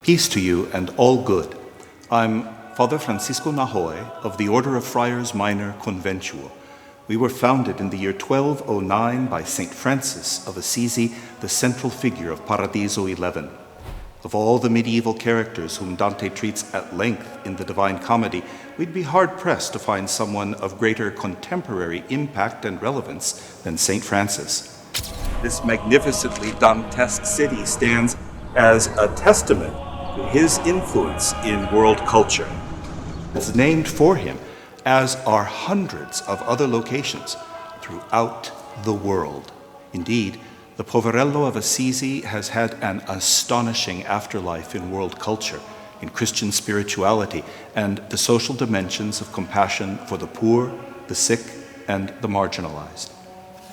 Peace to you and all good. I'm Father Francisco Nahoe of the Order of Friars Minor Conventual. We were founded in the year 1209 by St. Francis of Assisi, the central figure of Paradiso 11. Of all the medieval characters whom Dante treats at length in the Divine Comedy, we'd be hard-pressed to find someone of greater contemporary impact and relevance than St. Francis. This magnificently Dantesque city stands as a testament to his influence in world culture. It's named for him, as are hundreds of other locations throughout the world. Indeed, the Poverello of Assisi has had an astonishing afterlife in world culture, in Christian spirituality, and the social dimensions of compassion for the poor, the sick, and the marginalized.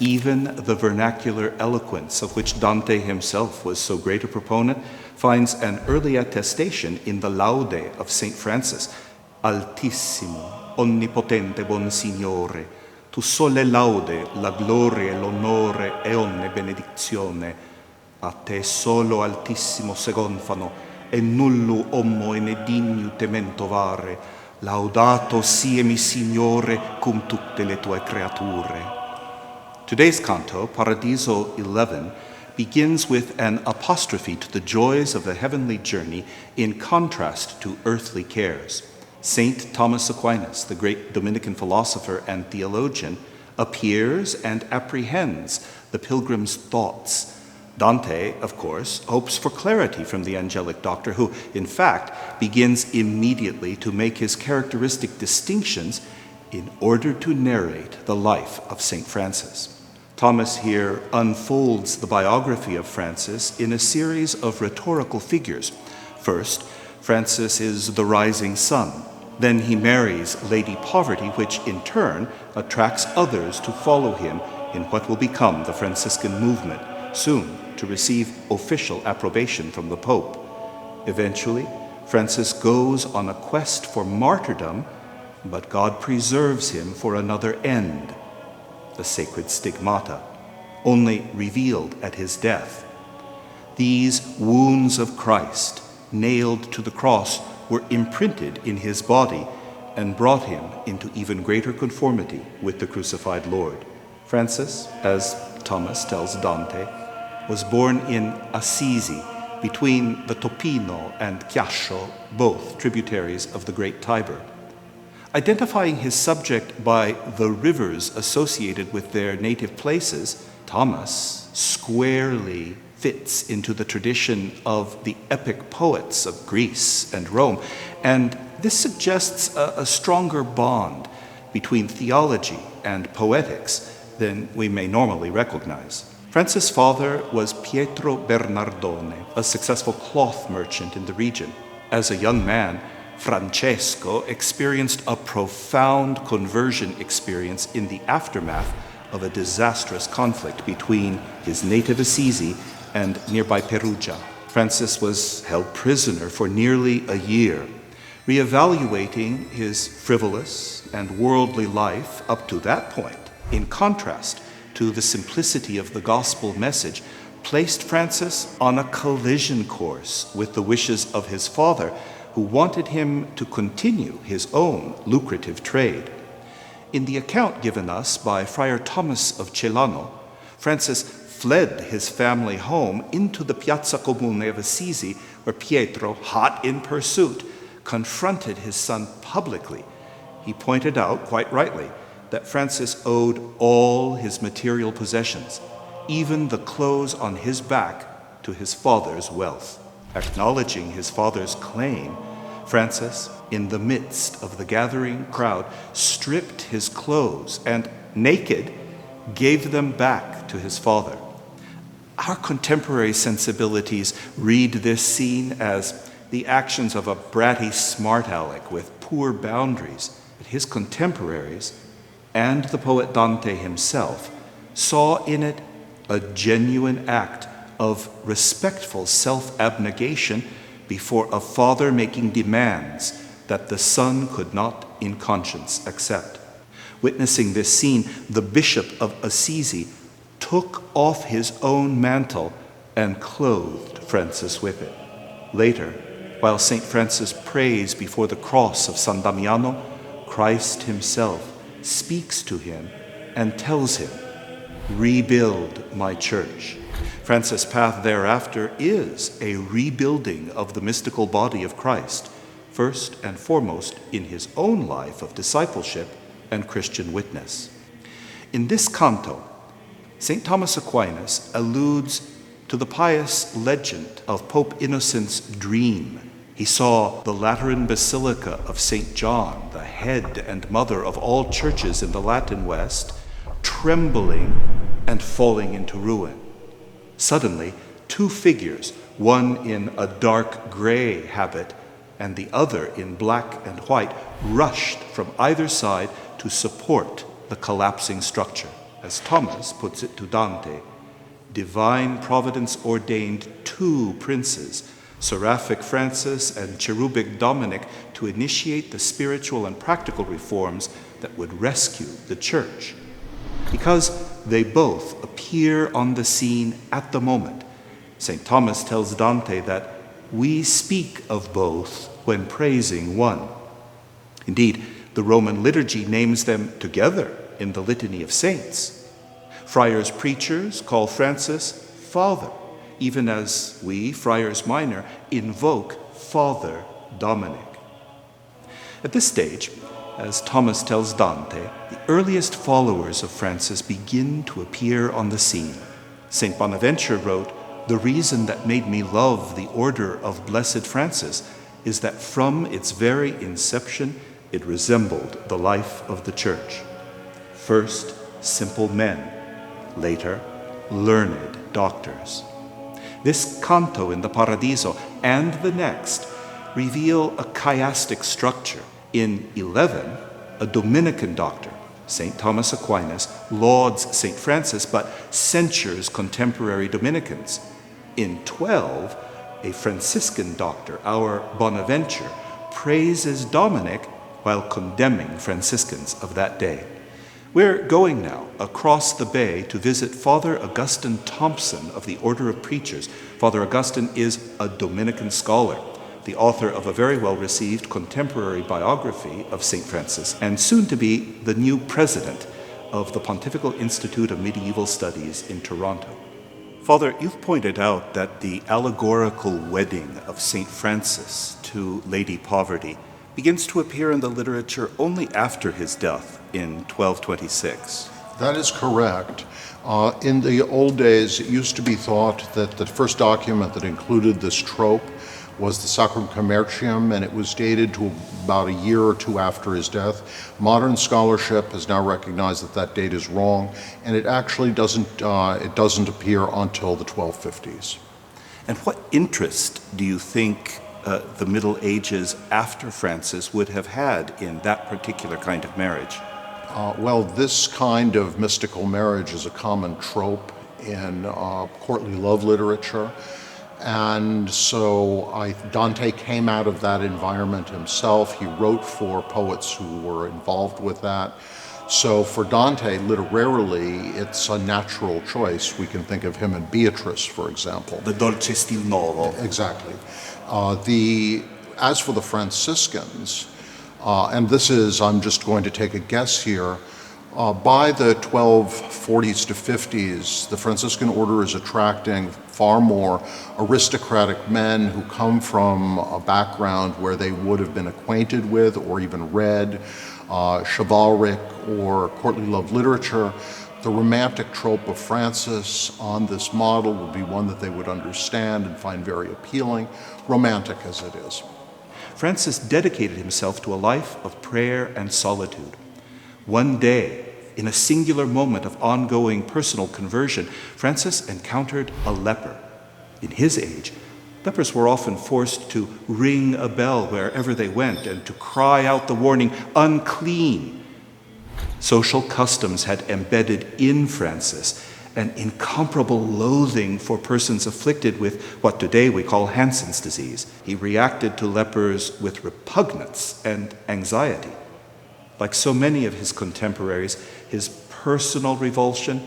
Even the vernacular eloquence of which Dante himself was so great a proponent finds an early attestation in the Laude of St. Francis. Altissimo, onnipotente buon Signore, tu sole laude, la gloria, l'onore e ogni benedizione. A te solo altissimo se gonfano, e nullo ommo e ne digno temento vare. Laudato siemi Signore cum tutte le tue creature. Today's canto, Paradiso 11, begins with an apostrophe to the joys of the heavenly journey in contrast to earthly cares. Saint Thomas Aquinas, the great Dominican philosopher and theologian, appears and apprehends the pilgrim's thoughts. Dante, of course, hopes for clarity from the angelic doctor, who, in fact, begins immediately to make his characteristic distinctions in order to narrate the life of St. Francis. Thomas here unfolds the biography of Francis in a series of rhetorical figures. First, Francis is the rising sun. Then he marries Lady Poverty, which in turn attracts others to follow him in what will become the Franciscan movement, soon to receive official approbation from the Pope. Eventually, Francis goes on a quest for martyrdom, but God preserves him for another end, the sacred stigmata, only revealed at his death. These wounds of Christ, nailed to the cross, were imprinted in his body and brought him into even greater conformity with the crucified Lord. Francis, as Thomas tells Dante, was born in Assisi, between the Topino and Chiascio, both tributaries of the great Tiber. Identifying his subject by the rivers associated with their native places, Thomas squarely fits into the tradition of the epic poets of Greece and Rome, and this suggests a stronger bond between theology and poetics than we may normally recognize. Francis' father was Pietro Bernardone, a successful cloth merchant in the region. As a young man, Francesco experienced a profound conversion experience in the aftermath of a disastrous conflict between his native Assisi and nearby Perugia. Francis was held prisoner for nearly a year. Reevaluating his frivolous and worldly life up to that point, in contrast to the simplicity of the gospel message, placed Francis on a collision course with the wishes of his father, who wanted him to continue his own lucrative trade. In the account given us by Friar Thomas of Celano, Francis fled his family home into the Piazza Comune of Assisi, where Pietro, hot in pursuit, confronted his son publicly. He pointed out, quite rightly, that Francis owed all his material possessions, even the clothes on his back, to his father's wealth. Acknowledging his father's claim, Francis, in the midst of the gathering crowd, stripped his clothes and, naked, gave them back to his father. Our contemporary sensibilities read this scene as the actions of a bratty smart aleck with poor boundaries, but his contemporaries, and the poet Dante himself, saw in it a genuine act of respectful self-abnegation before a father making demands that the son could not in conscience accept. Witnessing this scene, the Bishop of Assisi took off his own mantle and clothed Francis with it. Later, while St. Francis prays before the cross of San Damiano, Christ himself speaks to him and tells him, "Rebuild my church." Francis' path thereafter is a rebuilding of the mystical body of Christ, first and foremost in his own life of discipleship and Christian witness. In this canto, St. Thomas Aquinas alludes to the pious legend of Pope Innocent's dream. He saw the Lateran Basilica of St. John, the head and mother of all churches in the Latin West, trembling and falling into ruin. Suddenly, two figures, one in a dark gray habit and the other in black and white, rushed from either side to support the collapsing structure. As Thomas puts it to Dante, divine providence ordained two princes, Seraphic Francis and Cherubic Dominic, to initiate the spiritual and practical reforms that would rescue the church. Because they both appear on the scene at the moment, St. Thomas tells Dante that we speak of both when praising one. Indeed, the Roman liturgy names them together in the Litany of Saints. Friars preachers call Francis Father, even as we, Friars Minor, invoke Father Dominic. At this stage, as Thomas tells Dante, the earliest followers of Francis begin to appear on the scene. St. Bonaventure wrote, "The reason that made me love the order of Blessed Francis is that from its very inception it resembled the life of the Church. First, simple men, later, learned doctors." This canto in the Paradiso and the next reveal a chiastic structure. In 11, a Dominican doctor, St. Thomas Aquinas, lauds St. Francis but censures contemporary Dominicans. In 12, a Franciscan doctor, our Bonaventure, praises Dominic while condemning Franciscans of that day. We're going now across the bay to visit Father Augustine Thompson of the Order of Preachers. Father Augustine is a Dominican scholar, the author of a very well-received contemporary biography of St. Francis, and soon to be the new president of the Pontifical Institute of Medieval Studies in Toronto. Father, you've pointed out that the allegorical wedding of St. Francis to Lady Poverty begins to appear in the literature only after his death in 1226. That is correct. In the old days, it used to be thought that the first document that included this trope was the Sacrum Commercium, and it was dated to about a year or two after his death. Modern scholarship has now recognized that that date is wrong, and it actually doesn't appear until the 1250s. And what interest do you think the Middle Ages after Francis would have had in that particular kind of marriage? Well, this kind of mystical marriage is a common trope in courtly love literature. And so Dante came out of that environment himself. He wrote for poets who were involved with that. So for Dante, literarily, it's a natural choice. We can think of him and Beatrice, for example. The Dolce Stil Novo. Exactly. As for the Franciscans, and this is, I'm just going to take a guess here, by the 1240s to 50s, the Franciscan order is attracting far more aristocratic men who come from a background where they would have been acquainted with or even read chivalric or courtly love literature. The romantic trope of Francis on this model would be one that they would understand and find very appealing, romantic as it is. Francis dedicated himself to a life of prayer and solitude. One day, in a singular moment of ongoing personal conversion, Francis encountered a leper. In his age, lepers were often forced to ring a bell wherever they went and to cry out the warning, "Unclean." Social customs had embedded in Francis an incomparable loathing for persons afflicted with what today we call Hansen's disease. He reacted to lepers with repugnance and anxiety. Like so many of his contemporaries, his personal revulsion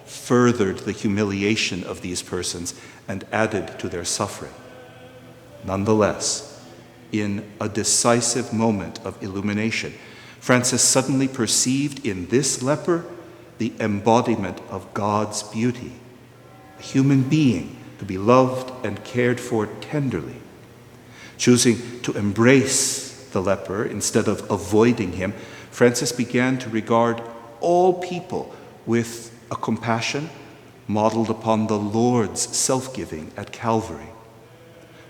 furthered the humiliation of these persons and added to their suffering. Nonetheless, in a decisive moment of illumination, Francis suddenly perceived in this leper the embodiment of God's beauty, a human being to be loved and cared for tenderly. Choosing to embrace the leper instead of avoiding him, Francis began to regard all people with a compassion modeled upon the Lord's self-giving at Calvary.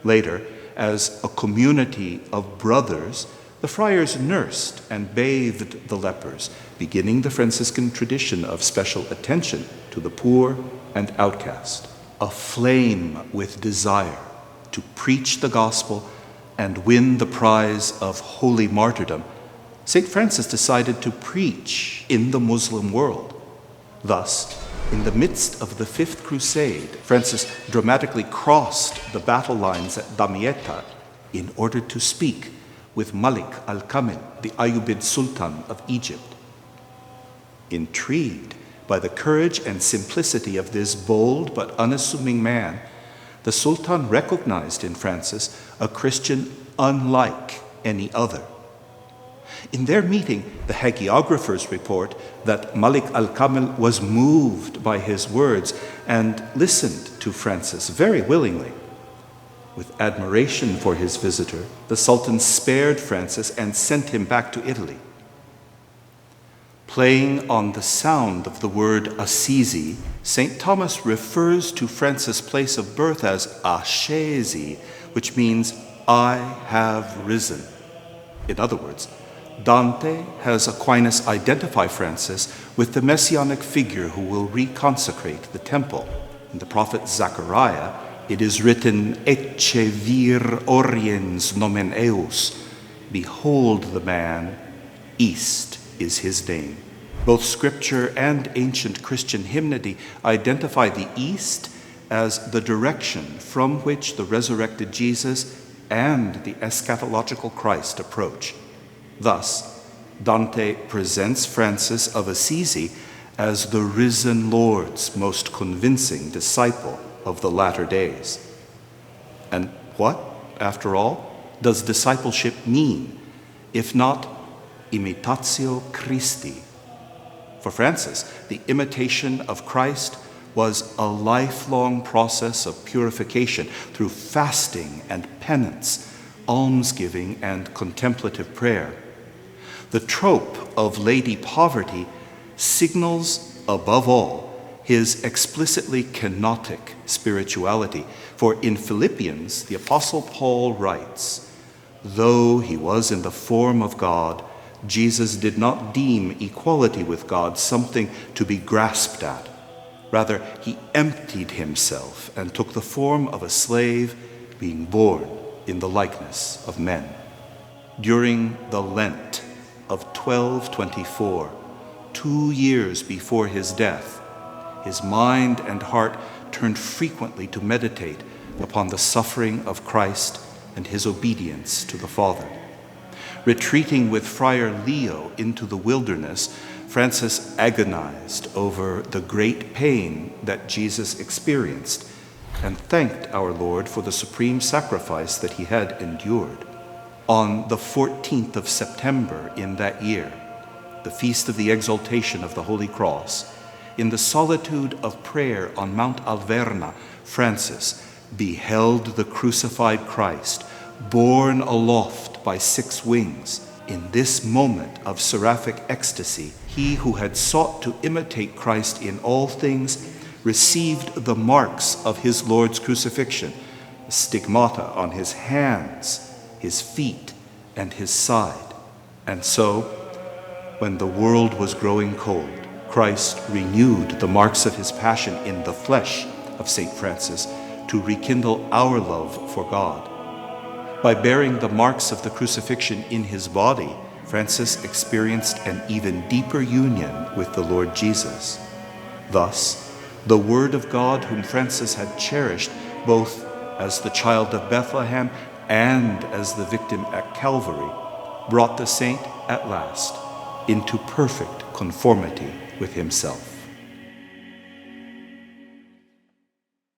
Later, as a community of brothers, the friars nursed and bathed the lepers, beginning the Franciscan tradition of special attention to the poor and outcast. Aflame with desire to preach the gospel and win the prize of holy martyrdom, St. Francis decided to preach in the Muslim world. Thus, in the midst of the Fifth Crusade, Francis dramatically crossed the battle lines at Damietta in order to speak with Malik al-Kamil, the Ayyubid Sultan of Egypt. Intrigued by the courage and simplicity of this bold but unassuming man, the Sultan recognized in Francis a Christian unlike any other. In their meeting, the hagiographers report that Malik al-Kamil was moved by his words and listened to Francis very willingly. With admiration for his visitor, the Sultan spared Francis and sent him back to Italy. Playing on the sound of the word Assisi, St. Thomas refers to Francis' place of birth as Ascesi, which means I have risen. In other words, Dante has Aquinas identify Francis with the messianic figure who will reconsecrate the temple. In the prophet Zechariah, it is written, Ecce vir oriens nomen eus, behold the man, east is his name. Both scripture and ancient Christian hymnody identify the east as the direction from which the resurrected Jesus and the eschatological Christ approach. Thus, Dante presents Francis of Assisi as the risen Lord's most convincing disciple of the latter days. And what, after all, does discipleship mean, if not imitatio Christi? For Francis, the imitation of Christ was a lifelong process of purification through fasting and penance, almsgiving and contemplative prayer. The trope of Lady Poverty signals, above all, his explicitly kenotic spirituality. For in Philippians, the Apostle Paul writes, though he was in the form of God, Jesus did not deem equality with God something to be grasped at. Rather, he emptied himself and took the form of a slave, being born in the likeness of men. During the Lent of 1224, 2 years before his death, his mind and heart turned frequently to meditate upon the suffering of Christ and his obedience to the Father. Retreating with Friar Leo into the wilderness, Francis agonized over the great pain that Jesus experienced and thanked our Lord for the supreme sacrifice that he had endured. On the 14th of September in that year, the feast of the exaltation of the Holy Cross, in the solitude of prayer on Mount Alverna, Francis beheld the crucified Christ, borne aloft by 6 wings. In this moment of seraphic ecstasy, he who had sought to imitate Christ in all things received the marks of his Lord's crucifixion, stigmata on his hands, his feet, and his side. And so, when the world was growing cold, Christ renewed the marks of his passion in the flesh of St. Francis to rekindle our love for God. By bearing the marks of the crucifixion in his body, Francis experienced an even deeper union with the Lord Jesus. Thus, the Word of God whom Francis had cherished both as the child of Bethlehem and as the victim at Calvary, brought the saint at last into perfect conformity with himself.